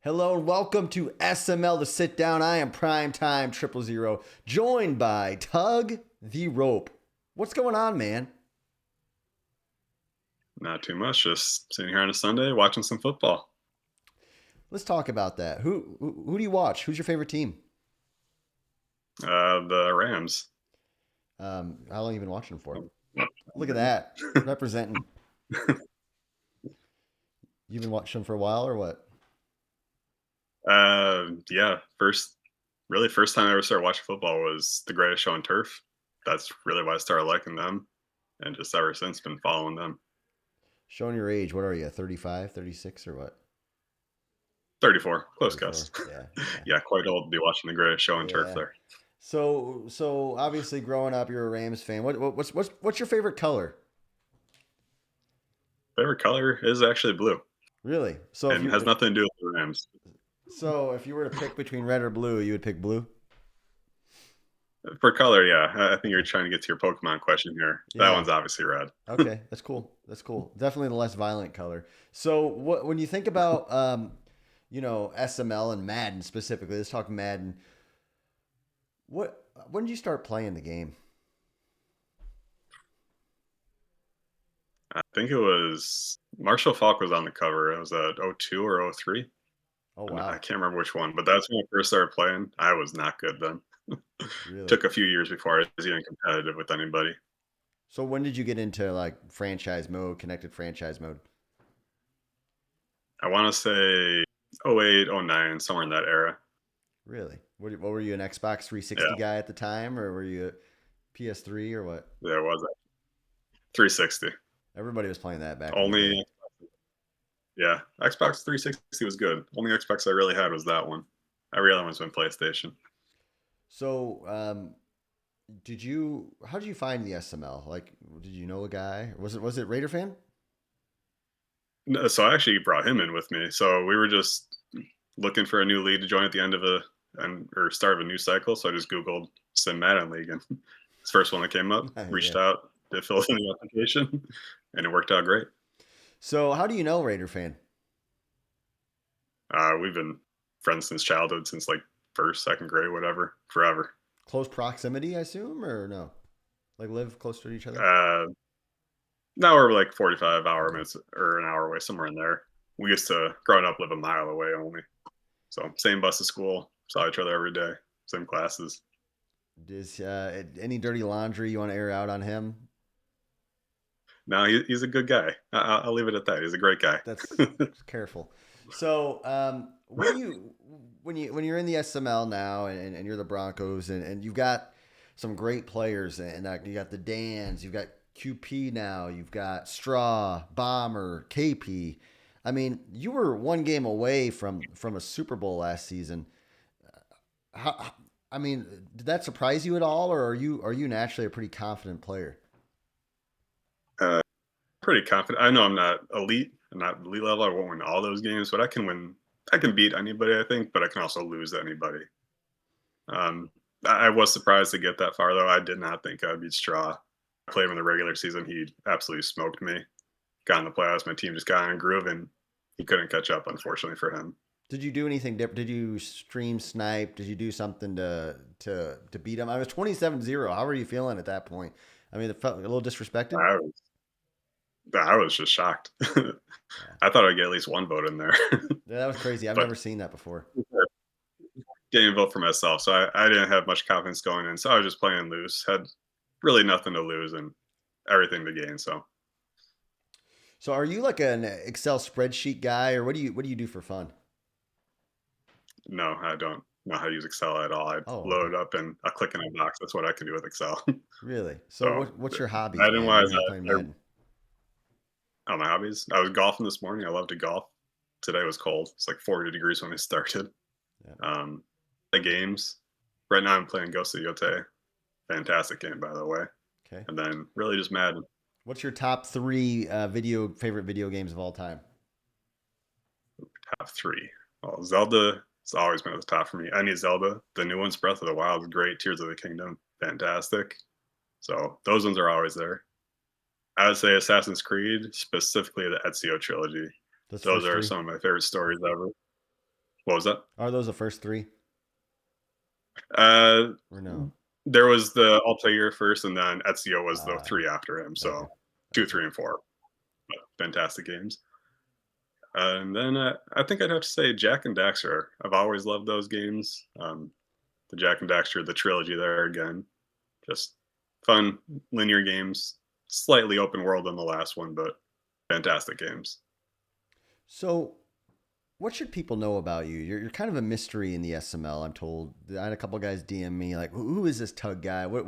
Hello and welcome to SML The Sit Down. I am Primetime 000, joined by Tug the Rope. What's going on, man? Not too much. Just sitting here on a Sunday watching some football. Let's talk about that. Who do you watch? Who's your favorite team? The Rams. How long you been watching them for? Look at that, representing. You've been watching them for a while, or what? Yeah. First time I ever started watching football was The Greatest Show on Turf. That's really why I started liking them, and just ever since been following them. Showing your age, what are you? 35, 36, or what? 34, close 34. guess. Yeah, yeah, Yeah, quite old to be watching The Greatest Show on Turf yeah. there. So obviously, growing up, you're a Rams fan. What's your favorite color? Favorite color is actually blue, Really? So and has nothing to do with the Rams. if you were to pick between red or blue, you would pick blue. For color, yeah, I think you're Okay. trying to get to your Pokemon question here. That Yeah. one's obviously red. Okay. That's cool. That's cool. Definitely the less violent color. So what when you think about SML and Madden specifically, let's talk Madden. What when did you start playing the game? I think it was Marshall Falk was on the cover. It was at '02 or '03. Oh I wow. can't remember which one, but that's when I first started playing. I was not good then. Really? Took a few years before I was even competitive with anybody. So when did you get into like franchise mode, connected franchise mode? I want to say '08, '09, somewhere in that era. Really? What were you, an Xbox Yeah, 360 guy at the time, or were you a PS3 or what? there was it. 360. Everybody was playing that back in the day. Only, yeah, Xbox 360 was good. Only Xbox I really had was that one. Every other one's been PlayStation. So, how did you find the SML? Like, did you know a guy? Was it Raider fan? No, so I actually brought him in with me. So we were just looking for a new league to join at the end of or start of a new cycle. So I just Googled Sim Madden League, and it's the first one that came up. Yeah. Reached out, did fill in the application, and it worked out great. So, how do you know Raider fan? We've been friends since childhood, since like first, second grade, whatever, forever. Close proximity, I assume, or no? Like live close to each other? Uh, Now we're like 45 hour Okay. minutes or an hour away, somewhere in there. We used to, growing up, live a mile away only. So same bus to school, saw each other every day, same classes. Is any dirty laundry you want to air out on him? No, he's a good guy. I'll leave it at that. He's a great guy. That's careful. So, what do you when you're in the SML now and you're the Broncos and you've got some great players and you got the Dans, you've got QP now, you've got Straw, Bomber, KP. I mean, you were one game away from a Super Bowl last season. How, I mean, did that surprise you at all, or are you naturally a pretty confident player? uh, Pretty confident. I know I'm not elite. I'm not elite level. I won't win all those games, but I can win. I can beat anybody, I think, but I can also lose to anybody. Um, I was surprised to get that far, though. I did not think I'd beat Straw. I played him in the regular season. He absolutely smoked me. Got in the playoffs. My team just got in a groove, and he couldn't catch up, unfortunately for him. Did you do anything different? Did you stream snipe? Did you do something to beat him? I was 27-0. How were you feeling at that point? I mean, it felt a little disrespected. I was, I was just shocked. Yeah. I thought I'd get at least one vote in there, Yeah, that was crazy. I've but never seen that before. getting a vote for myself. So I didn't have much confidence going in. So I was just playing loose. Had really nothing to lose and everything to gain. So So, are you like an Excel spreadsheet guy, or what do you do for fun? no, I don't know how to use Excel at all. I Oh, load okay, it up and I click in a box. That's what I can do with Excel. really? So, So what's your hobbies, Madden man? When wise, you're not playing Madden? my hobbies. I was golfing this morning. I love to golf. Today was cold. It's like 40 degrees when I started. Yeah. Um, the games. Right now I'm playing Ghost of Yote. Fantastic game, by the way. Okay. And then really just Madden. What's your top three favorite video games of all time? Top three. Well, Zelda. It's always been at the top for me. I need Zelda. The new ones, Breath of the Wild, is great. Tears of the Kingdom, fantastic. So those ones are always there. I would say Assassin's Creed, specifically the Ezio trilogy. Those Those first are three. some of my favorite stories ever. What was that? Are those the first three Uh, or no? there was the I'll play your first, and then Ezio was the Uh, three after him. okay, So two, okay. three, and four. But fantastic games. And then I think I'd have to say Jack and Daxter. I've always loved those games. The Jack and Daxter, the trilogy there again. Just fun, linear games. Slightly open world in the last one, but fantastic games. So, what should people know about you? You're kind of a mystery in the SML. I'm told. I had a couple guys DM me like, who is this Tug guy? What?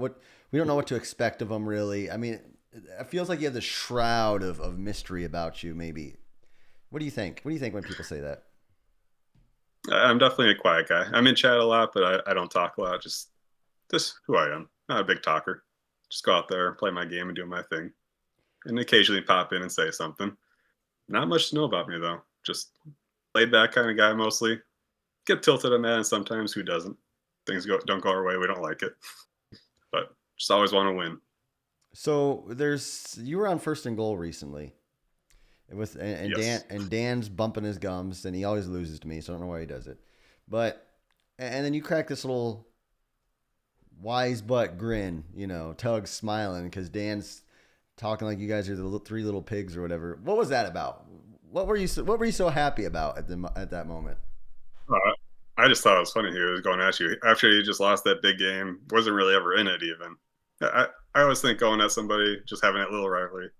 We don't know what to expect of him, really. I mean, it feels like you have this shroud of mystery about you. Maybe. What do you think? What do you think when people say that? I'm definitely a quiet guy. I'm in chat a lot, but I don't talk a lot. Just who I am. Not a big talker. Just go out there, play my game, and do my thing. And occasionally pop in and say something. Not much to know about me though. Just laid back kind of guy mostly. Get tilted at man sometimes. Who doesn't? Things don't go our way. We don't like it, but just always want to win. So there's you were on first and goal recently with Yes. and Dan's bumping his gums and he always loses to me, so I don't know why he does it. But and then you crack this little wise butt grin, Tug's smiling because Dan's talking like you guys are the three little pigs or whatever. What was that about? What were you so happy about at that moment? Uh, I just thought it was funny he was going at you after he just lost that big game. Wasn't really ever in it even. I always think going at somebody, just having that little rivalry,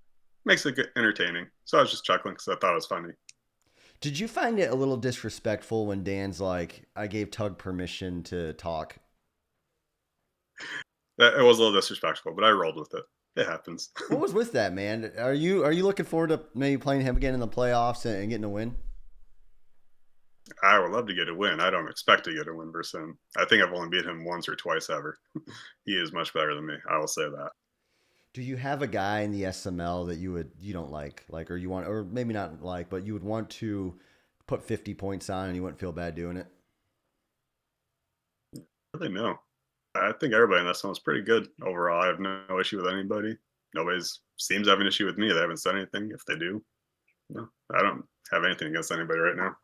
makes it good, entertaining. So I was just chuckling because I thought it was funny. Did you find it a little disrespectful when Dan's like, "I gave Tug permission to talk"? It was a little disrespectful, but I rolled with it. It happens. What was with that, man? Are you looking forward to maybe playing him again in the playoffs and getting a win? I would love to get a win. I don't expect to get a win versus him. I think I've only beat him once or twice ever. He is much better than me. I will say that. Do you have a guy in the SML that you don't like, or you want, or maybe not like, but you would want to put 50 points on and you wouldn't feel bad doing it? Really, no. I think everybody in that song is pretty good overall. I have no issue with anybody. Nobody's seems to have an issue with me. They haven't said anything. If they do, no, I don't have anything against anybody right now.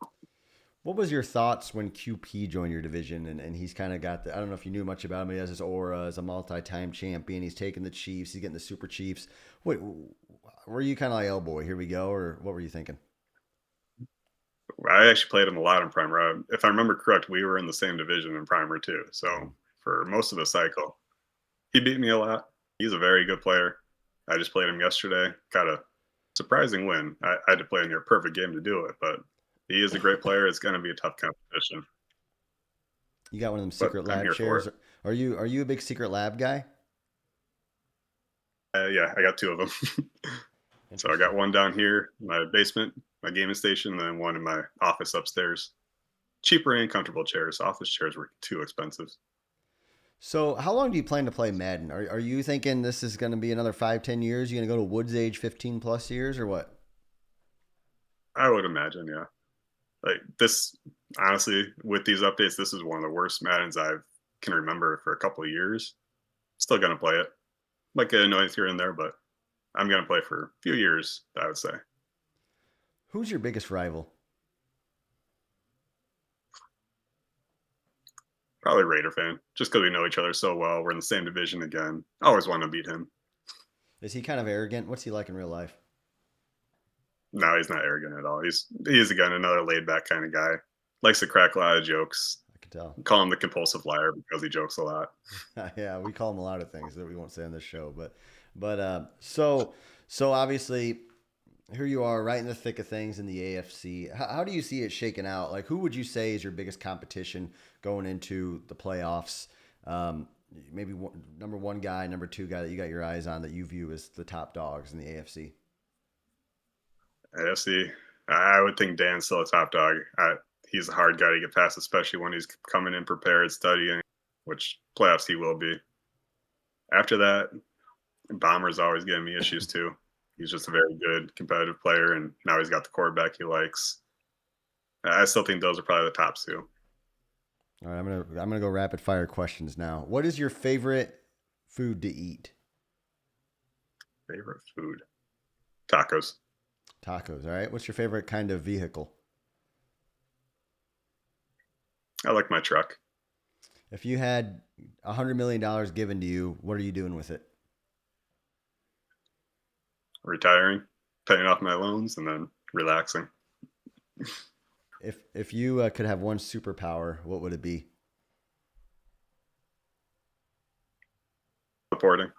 What was your thoughts when QP joined your division and he's kind of got I don't know if you knew much about him. He has this aura as a multi-time champion. He's taking the Chiefs. He's getting the Super Chiefs. What were you kind of like, oh boy, here we go, or what were you thinking? I actually played him a lot in Primer. If I remember correct, we were in the same division in Primer too. Mm. So for most of the cycle, he beat me a lot. He's a very good player. I just played him yesterday. Got a surprising win. I had to play a near perfect game to do it, but he is a great player. It's going to be a tough competition, You got one of them but secret I'm lab here for it. chairs. Are you a big secret lab guy? Yeah, I got two of them. So I got Interesting. one down here in my basement, my gaming station, and then one in my office upstairs. Cheaper and comfortable chairs. Office chairs were too expensive. So, how long do you plan to play Madden? Are you thinking this is going to be another 5, 10 years? You going to go to Woods age 15 plus years or what? I would imagine, yeah. Like this, honestly, with these updates, this is one of the worst Maddens I can remember for a couple of years. Still gonna play it. Might get annoyed here and there, but I'm gonna play for a few years. I would say Who's your biggest rival? probably Raider fan, just because we know each other so well. We're in the same division again. I always want to beat him. Is he kind of arrogant? What's he like in real life? No, he's not arrogant at all. He's again another laid back kind of guy. Likes to crack a lot of jokes. I can tell. Call him the compulsive liar because he jokes a lot. Yeah, we call him a lot of things that we won't say on this show, but obviously here you are right in the thick of things in the AFC. How do you see it shaking out? Like, who would you say is your biggest competition going into the playoffs? Maybe number one guy, number two guy that you got your eyes on that you view as the top dogs in the AFC. AFC, I would think Dan's still a top dog. He's a hard guy to get past, especially when he's coming in prepared, studying, which playoffs he will be. After that, Bomber's always giving me issues too. He's just a very good competitive player, and now he's got the quarterback he likes. I still think those are probably the top two. All right, I'm gonna go rapid fire questions now. What is your favorite food to eat? Favorite food? Tacos. Tacos. All right. What's your favorite kind of vehicle? I like my truck. If you had $100 million given to you, what are you doing with it? Retiring, paying off my loans, and then relaxing. If you could have one superpower, what would it be? Reporting.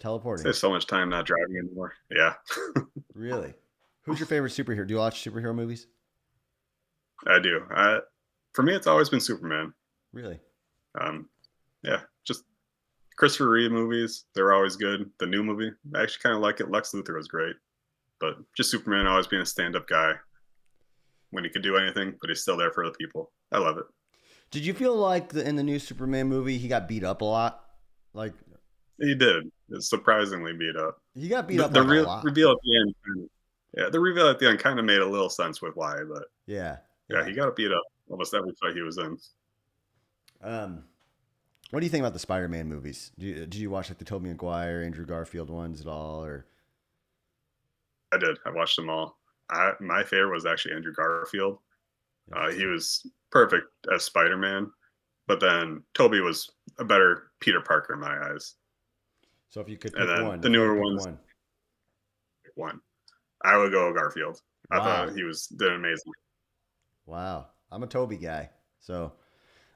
Teleporting. Save so much time not driving anymore. Yeah, Really? Who's your favorite superhero? Do you watch superhero movies? I do. For me, it's always been Superman. Really? Um, yeah, just Christopher Reeve movies. They're always good. The new movie, I actually kind of like it. Lex Luthor was great, but just Superman always being a stand-up guy when he could do anything, but he's still there for the people. I love it. Did you feel like in the new Superman movie he got beat up a lot? Like He did. It's surprisingly beat up. he got beat The, up the like a real lot. reveal at the end, yeah, the reveal at the end kind of made a little sense with why, but Yeah, yeah, yeah. he got beat up almost every fight he was in. Um, what do you think about the Spider-Man movies? Did you watch like the Tobey Maguire, Andrew Garfield ones at all? Or I did. I watched them all. My favorite was actually Andrew Garfield. He interesting? was perfect as Spider Man, but then Toby was a better Peter Parker in my eyes. So if you could And pick then one, the if you had to newer pick ones, one, one. I would go Garfield. I wow, thought he was did amazing. wow. I'm a Toby guy. So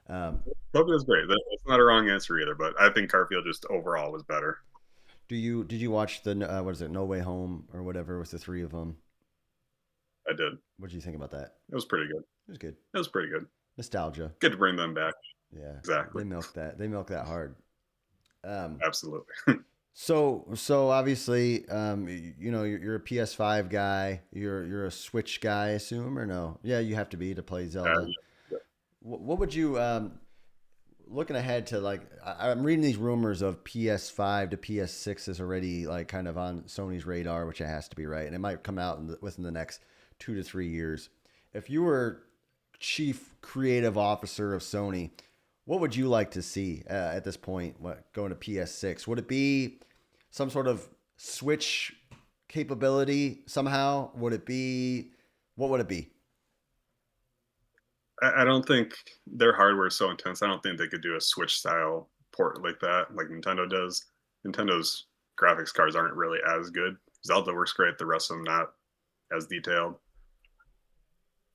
um, Toby was great. That's not a wrong answer either, but I think Garfield just overall was better. did you watch the what is it, No Way Home or whatever with the three of them? I did. What did you think about that? It was pretty good. It was good. It was pretty good. Nostalgia. Good to bring them back. Yeah, Exactly. they milked that. They milked that hard. Um, Absolutely. so obviously, you know, you're a PS5 guy. You're a Switch guy, I assume, or no? Yeah, you have to be to play Zelda. Yeah. What would you looking ahead to like? I'm reading these rumors of PS5 to PS6 is already like kind of on Sony's radar, which it has to be, right, and it might come out within the next 2 to 3 years. If you were chief creative officer of Sony, what would you like to see at this point? What going to PS6? Would it be some sort of Switch capability somehow? Would it be what would it be? I don't think their hardware is so intense. I don't think they could do a Switch style port like that, like Nintendo does. Nintendo's graphics cards aren't really as good. Zelda works great. The rest of them not as detailed.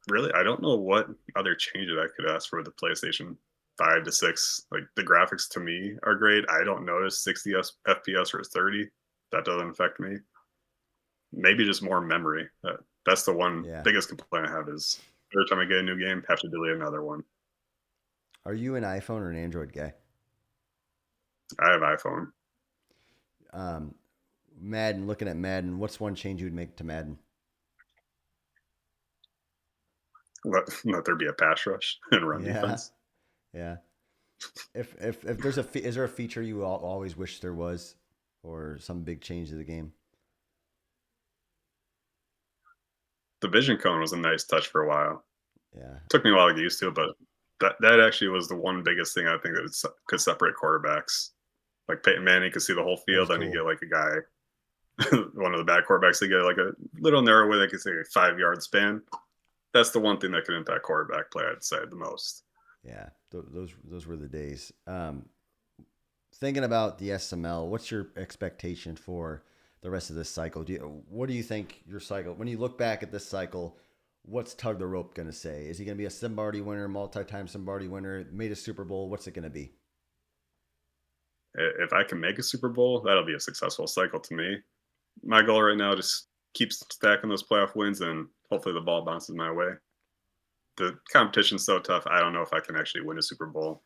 Really, I don't know what other changes I could ask for the PlayStation 5 to 6. Like the graphics to me are great. I don't notice 60 FPS or 30. That doesn't affect me. Maybe just more memory. That's the one Yeah. biggest complaint I have is every time I get a new game, I have to delete another one. Are you an iPhone or an Android guy? I have iPhone. Um, Madden. Looking at Madden, what's one change you would make to Madden? Let there be a pass rush and run Yeah, defense. yeah. If there's is there a feature you always wish there was, or some big change to the game? The vision cone was a nice touch for a while. Yeah, Took me a while to get used to it, but that actually was the one biggest thing I think that could separate quarterbacks. Like Peyton Manning could see the whole that was field, then you cool. get like a guy, one of the bad quarterbacks, they get like a little narrow way they could say a 5 yard span. That's the one thing that could impact quarterback play, I'd say, the most. Yeah, those were the days. Thinking about the SML, what's your expectation for the rest of this cycle? What do you think your cycle? When you look back at this cycle, what's Tug the Rope going to say? Is he going to be a Simbardi winner, multi-time Simbardi winner, made a Super Bowl? What's it going to be? If I can make a Super Bowl, that'll be a successful cycle to me. My goal right now is keep stacking those playoff wins and hopefully the ball bounces my way. The competition's so tough. I don't know if I can actually win a Super Bowl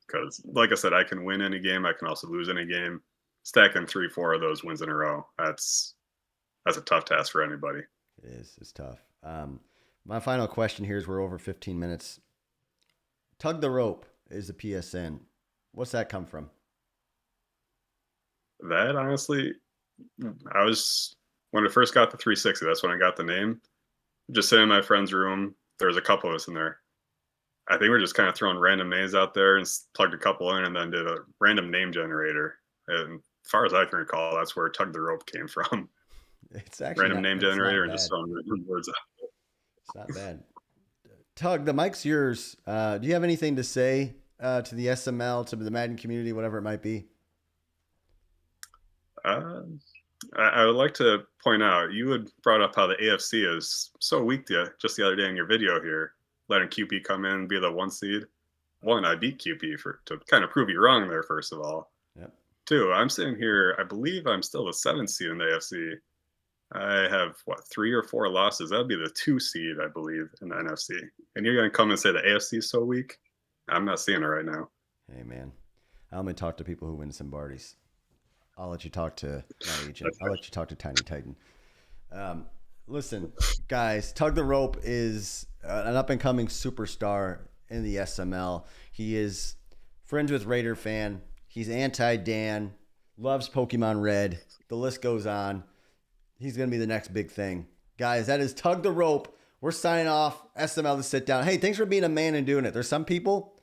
because, like I said, I can win any game. I can also lose any game. Stacking 3, 4 of those wins in a row, that's a tough task for anybody. It is. It's tough. My final question here is we're over 15 minutes. Tug the Rope is the PSN. What's that come from? That honestly, I was when I first got the 360. That's when I got the name. Just sitting in my friend's room. There was a couple of us in there. I think we're just kind of throwing random names out there and plugged a couple in, and then did a random name generator. And as far as I can recall, that's where Tug the Rope came from. It's actually Random not. name It's not generator and just bad. throwing random words out. It's not bad. Tug, the mic's yours. Do you have anything to say to the SML, to the Madden community, whatever it might be? Uh, I would like to point out you had brought up how the AFC is so weak just the other day in your video here, letting QP come in and be the 1 seed. One, I beat QP to kind of prove you wrong there, first of all. Yep. Two, I'm sitting here, I believe I'm still the 7th seed in the AFC. I have, what, 3 or 4 losses? That'd be the 2 seed, I believe, in the NFC. And you're going to come and say the AFC is so weak? I'm not seeing it right now. Hey, man. I only talk to people who win Zimbardi's. I'll let you talk to my agent. I'll let you talk to Tiny Titan. Listen, guys, Tug the Rope is an up-and-coming superstar in the SML. He is friends with Raider fan. He's anti-Dan, loves Pokemon Red. The list goes on. He's going to be the next big thing. Guys, that is Tug the Rope. We're signing off. SML to sit down. Hey, thanks for being a man and doing it. There's some people,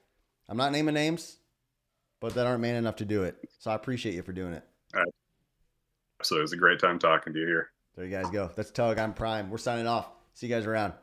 I'm not naming names, but that aren't man enough to do it. So I appreciate you for doing it. All right. So it was a great time talking to you here. There you guys go. That's Tug. I'm Prime. We're signing off. See you guys around.